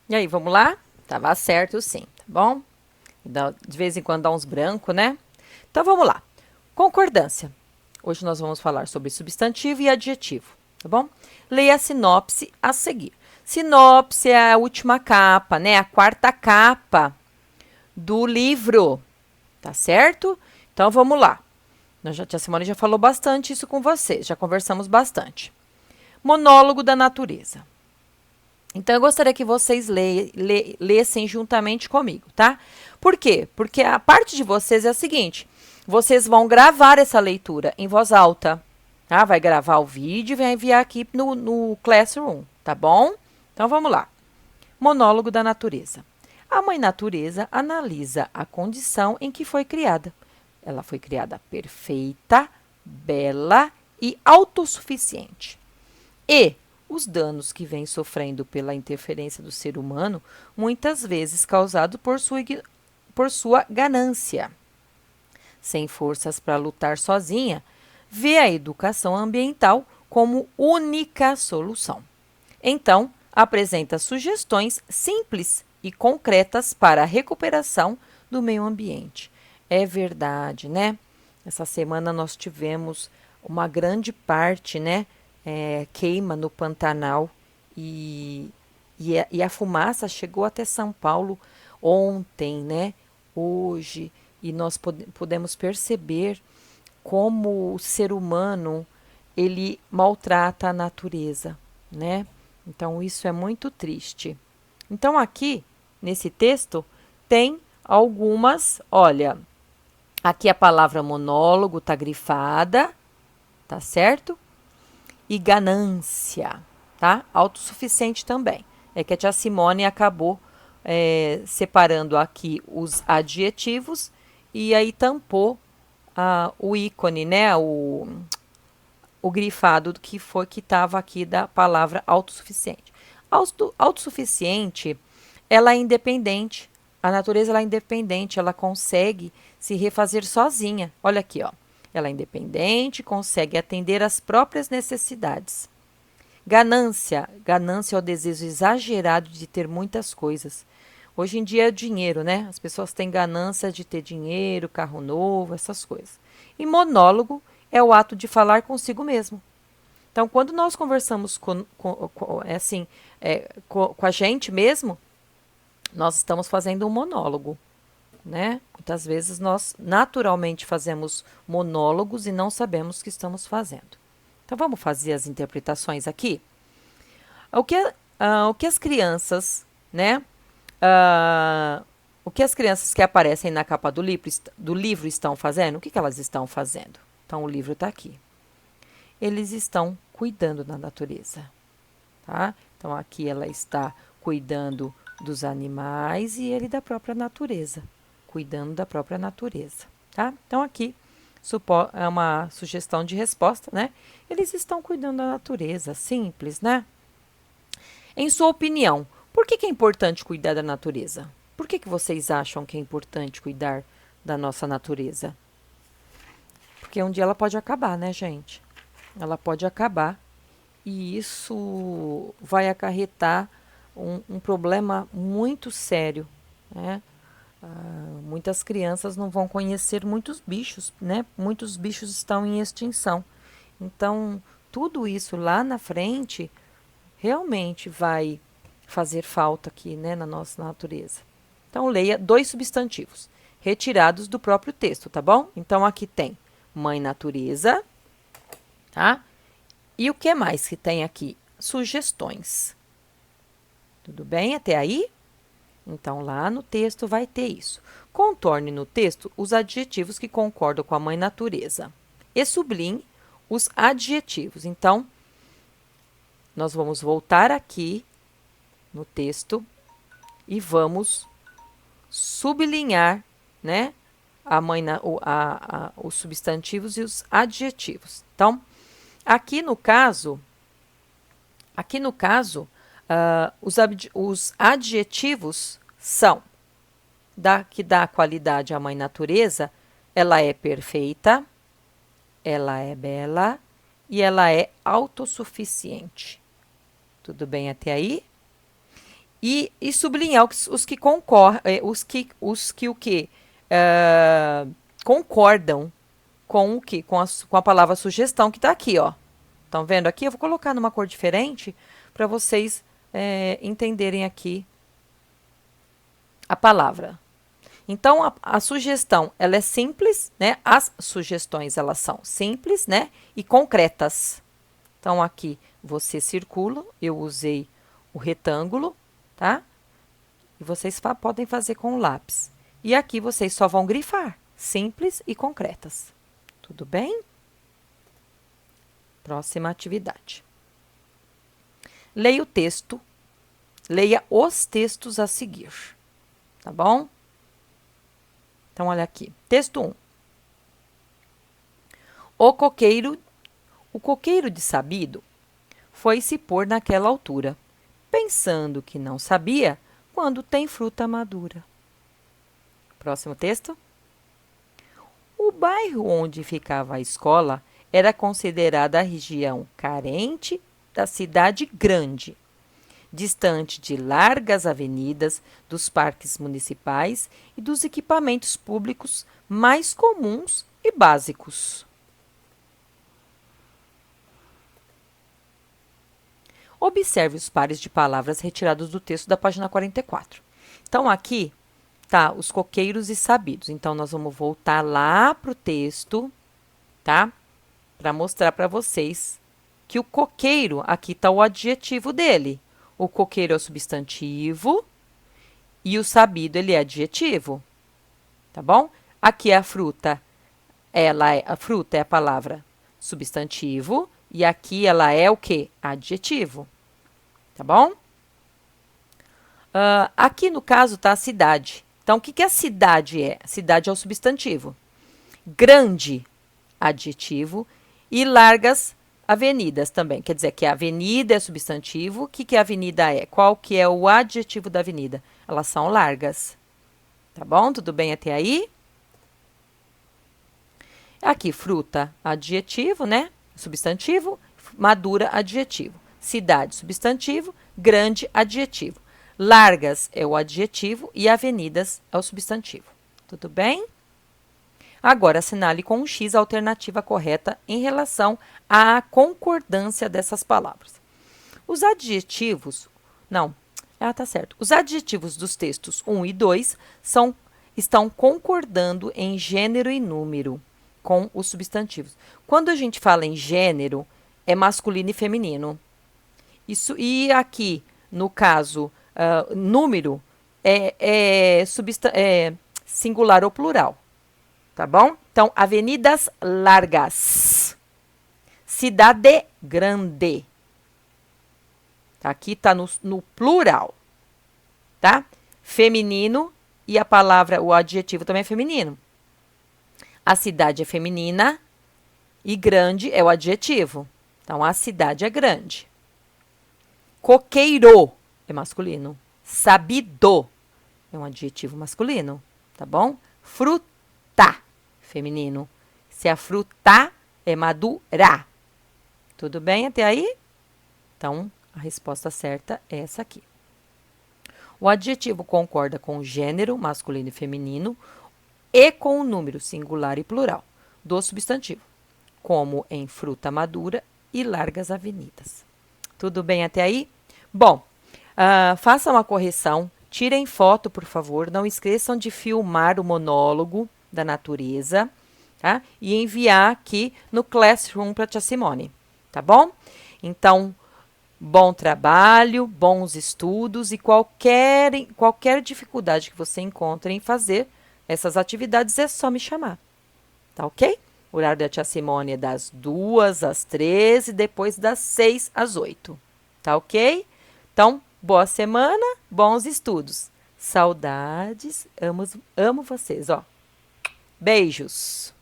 E aí, vamos lá? Tava certo sim, tá bom? De vez em quando dá uns brancos, né? Então vamos lá. Concordância. Hoje nós vamos falar sobre substantivo e adjetivo, tá bom? Leia a sinopse a seguir. Sinopse é a última capa, né? A quarta capa do livro, tá certo? Então vamos lá. A Simone já falou bastante isso com vocês, já conversamos bastante. Monólogo da natureza. Então, eu gostaria que vocês lessem juntamente comigo, tá? Por quê? Porque a parte de vocês é a seguinte: vocês vão gravar essa leitura em voz alta, tá? Vai gravar o vídeo e vai enviar aqui no Classroom, tá bom? Então, vamos lá. Monólogo da natureza. A mãe natureza analisa a condição em que foi criada. Ela foi criada perfeita, bela e autossuficiente. E os danos que vem sofrendo pela interferência do ser humano, muitas vezes causados por sua ganância. Sem forças para lutar sozinha, vê a educação ambiental como única solução. Então, apresenta sugestões simples e concretas para a recuperação do meio ambiente. É verdade, né? Essa semana nós tivemos uma grande parte, né, queima no Pantanal e, e a fumaça chegou até São Paulo ontem, né? Hoje, e nós podemos perceber como o ser humano ele maltrata a natureza, né? Então isso é muito triste. Então aqui nesse texto tem algumas, olha, aqui a palavra monólogo está grifada, tá certo? E ganância, tá? Autossuficiente também. É que a tia Simone acabou separando aqui os adjetivos e aí tampou o ícone, né? O grifado que estava aqui da palavra autossuficiente. Autossuficiente, ela é independente. A natureza ela é independente, ela consegue se refazer sozinha. Olha aqui, ó. Ela é independente, consegue atender às próprias necessidades. Ganância. Ganância é o desejo exagerado de ter muitas coisas. Hoje em dia é dinheiro, né? As pessoas têm ganância de ter dinheiro, carro novo, essas coisas. E monólogo é o ato de falar consigo mesmo. Então, quando nós conversamos com a gente mesmo, nós estamos fazendo um monólogo, né? Muitas vezes nós naturalmente fazemos monólogos e não sabemos o que estamos fazendo. Então, vamos fazer as interpretações aqui? O que as crianças, né? Ah, o que as crianças que aparecem na capa do livro estão fazendo? O que elas estão fazendo? Então, o livro está aqui. Eles estão cuidando da natureza, tá? Então, aqui ela está cuidando dos animais e ele da própria natureza, cuidando da própria natureza, tá? Então, aqui é uma sugestão de resposta, né? Eles estão cuidando da natureza, simples, né? Em sua opinião, por que é importante cuidar da natureza? Por que vocês acham que é importante cuidar da nossa natureza? Porque um dia ela pode acabar, né, gente? Ela pode acabar e isso vai acarretar um problema muito sério, né? Muitas crianças não vão conhecer muitos bichos, né? Muitos bichos estão em extinção. Então, tudo isso lá na frente realmente vai fazer falta aqui, né, na nossa natureza. Então, leia dois substantivos retirados do próprio texto, tá bom? Então, aqui tem mãe natureza, tá? E o que mais que tem aqui? Sugestões. Tudo bem até aí? Então, lá no texto vai ter isso. Contorne no texto os adjetivos que concordam com a mãe natureza e sublinhe os adjetivos. Então, nós vamos voltar aqui no texto e vamos sublinhar, né, os substantivos e os adjetivos. Então, aqui no caso, os adjetivos são que dá qualidade à mãe natureza, ela é perfeita, ela é bela e ela é autossuficiente. Tudo bem até aí? E sublinhar os que concorrem, o que concordam com o que? Com a palavra sugestão que está aqui, ó. Estão vendo aqui? Eu vou colocar numa cor diferente para vocês entenderem aqui a palavra. Então, a sugestão, ela é simples, né? As sugestões, elas são simples, né? E concretas. Então, aqui você circula, eu usei o retângulo, tá? E vocês podem fazer com o lápis. E aqui vocês só vão grifar, simples e concretas. Tudo bem? Próxima atividade. Leia o texto, leia os textos a seguir, tá bom? Então, olha aqui. Texto 1. O coqueiro de sabido foi se pôr naquela altura, pensando que não sabia quando tem fruta madura. Próximo texto. O bairro onde ficava a escola era considerada a região carente da cidade grande, distante de largas avenidas, dos parques municipais e dos equipamentos públicos mais comuns e básicos. Observe os pares de palavras retirados do texto da página 44. Então, aqui tá os coqueiros e sabidos. Então, nós vamos voltar lá para o texto, tá? Para mostrar para vocês que o coqueiro, aqui está o adjetivo dele. O coqueiro é o substantivo e o sabido, ele é adjetivo, tá bom? Aqui a fruta, a fruta é a palavra substantivo e aqui ela é o quê? Adjetivo, tá bom? Aqui no caso tá a cidade. Então, o que a cidade é? A cidade é o substantivo. Grande, adjetivo, e largas avenidas também. Quer dizer que a avenida é substantivo. O que a avenida é? Qual que é o adjetivo da avenida? Elas são largas. Tá bom? Tudo bem até aí? Aqui, fruta, adjetivo, né? Substantivo. Madura, adjetivo. Cidade, substantivo. Grande, adjetivo. Largas é o adjetivo e avenidas é o substantivo. Tudo bem? Agora, assinale com um X a alternativa correta em relação à concordância dessas palavras. Os adjetivos... Não, tá certo. Os adjetivos dos textos 1 e 2 estão concordando em gênero e número com os substantivos. Quando a gente fala em gênero, é masculino e feminino. E aqui, no caso, número, é singular ou plural. Tá bom? Então, avenidas largas. Cidade grande. Aqui tá no plural. Tá? Feminino e a palavra, o adjetivo também é feminino. A cidade é feminina e grande é o adjetivo. Então, a cidade é grande. Coqueiro é masculino. Sabido é um adjetivo masculino. Tá bom? Fruta, feminino. Se a fruta é madura. Tudo bem até aí? Então, a resposta certa é essa aqui. O adjetivo concorda com o gênero, masculino e feminino, e com o número singular e plural do substantivo, como em fruta madura e largas avenidas. Tudo bem até aí? Bom, faça uma correção, tirem foto, por favor, não esqueçam de filmar o monólogo da natureza, tá? E enviar aqui no Classroom para a Tia Simone, tá bom? Então, bom trabalho, bons estudos e qualquer dificuldade que você encontre em fazer essas atividades é só me chamar, tá ok? O horário da Tia Simone é das 2 às 3 e depois das 6 às 8, tá ok? Então, boa semana, bons estudos. Saudades, amo vocês, ó. Beijos!